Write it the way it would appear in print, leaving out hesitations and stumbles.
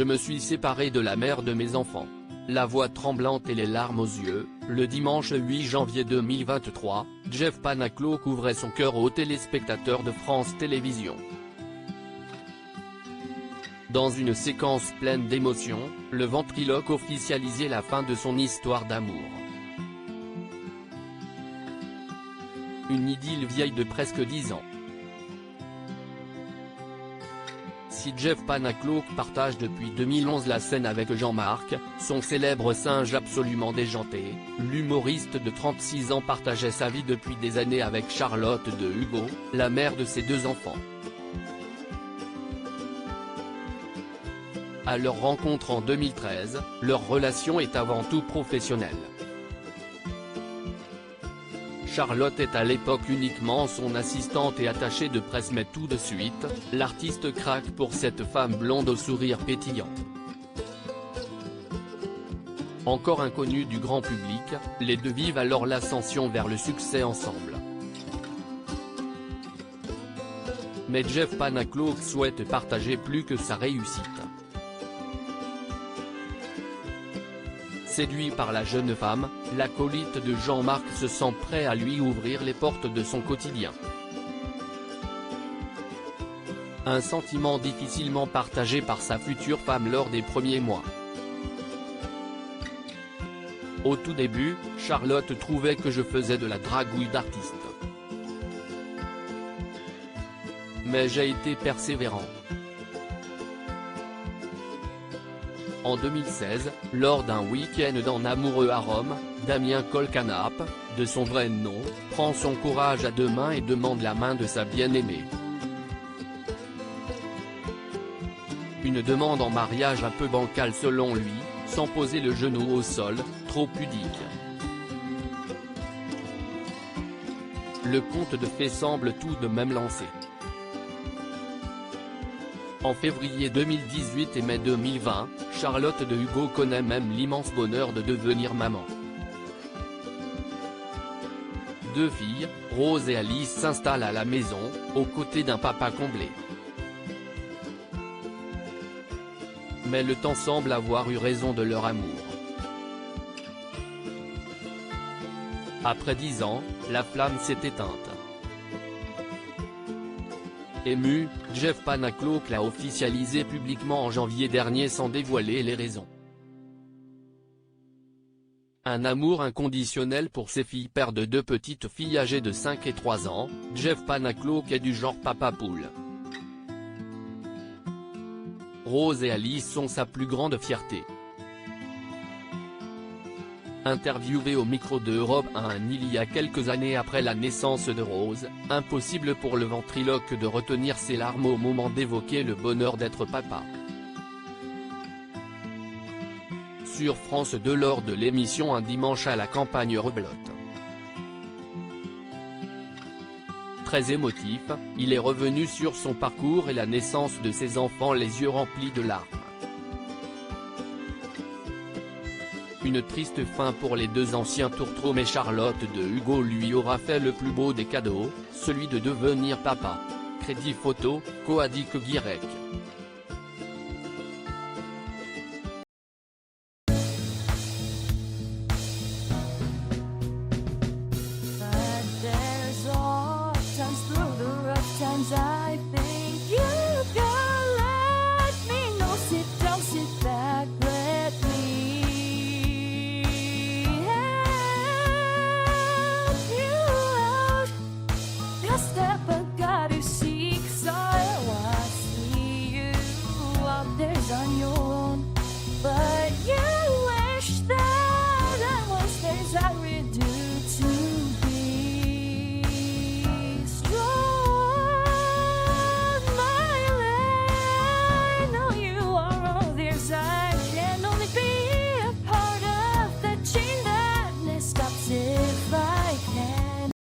Je me suis séparé de la mère de mes enfants. La voix tremblante et les larmes aux yeux, le dimanche 8 janvier 2023, Jeff Panaclock ouvrait son cœur aux téléspectateurs de France Télévisions. Dans une séquence pleine d'émotions, le ventriloque officialisait la fin de son histoire d'amour. Une idylle vieille de presque 10 ans. Si Jeff Panaclock partage depuis 2011 la scène avec Jean-Marc, son célèbre singe absolument déjanté, l'humoriste de 36 ans partageait sa vie depuis des années avec Charlotte de Hugo, la mère de ses 2 enfants. À leur rencontre en 2013, leur relation est avant tout professionnelle. Charlotte est à l'époque uniquement son assistante et attachée de presse, mais tout de suite, l'artiste craque pour cette femme blonde au sourire pétillant. Encore inconnus du grand public, les deux vivent alors l'ascension vers le succès ensemble. Mais Jeff Panaclock souhaite partager plus que sa réussite. Séduit par la jeune femme, l'acolyte de Jean-Marc se sent prêt à lui ouvrir les portes de son quotidien. Un sentiment difficilement partagé par sa future femme lors des premiers mois. Au tout début, Charlotte trouvait que je faisais de la dragouille d'artiste. Mais j'ai été persévérant. En 2016, lors d'un week-end d'en amoureux à Rome, Damien Colcanap, de son vrai nom, prend son courage à 2 mains et demande la main de sa bien-aimée. Une demande en mariage un peu bancale selon lui, sans poser le genou au sol, trop pudique. Le conte de fées semble tout de même lancé. En février 2018 et mai 2020, Charlotte de Hugo connaît même l'immense bonheur de devenir maman. 2 filles, Rose et Alice s'installent à la maison, aux côtés d'un papa comblé. Mais le temps semble avoir eu raison de leur amour. Après 10 ans, la flamme s'est éteinte. Ému, Jeff Panaclock l'a officialisé publiquement en janvier dernier sans dévoiler les raisons. Un amour inconditionnel pour ses filles. Père de 2 petites filles âgées de 5 et 3 ans, Jeff Panaclock est du genre papa poule. Rose et Alice sont sa plus grande fierté. Interviewé au micro de Europe 1 il y a quelques années après la naissance de Rose, impossible pour le ventriloque de retenir ses larmes au moment d'évoquer le bonheur d'être papa. Sur France 2 lors de l'émission Un dimanche à la campagne rebelote. Très émotif, il est revenu sur son parcours et la naissance de ses enfants les yeux remplis de larmes. Une triste fin pour les 2 anciens tourtereaux, mais Charlotte de Hugo lui aura fait le plus beau des cadeaux, celui de devenir papa. Crédit photo, Coadic Guirec. On your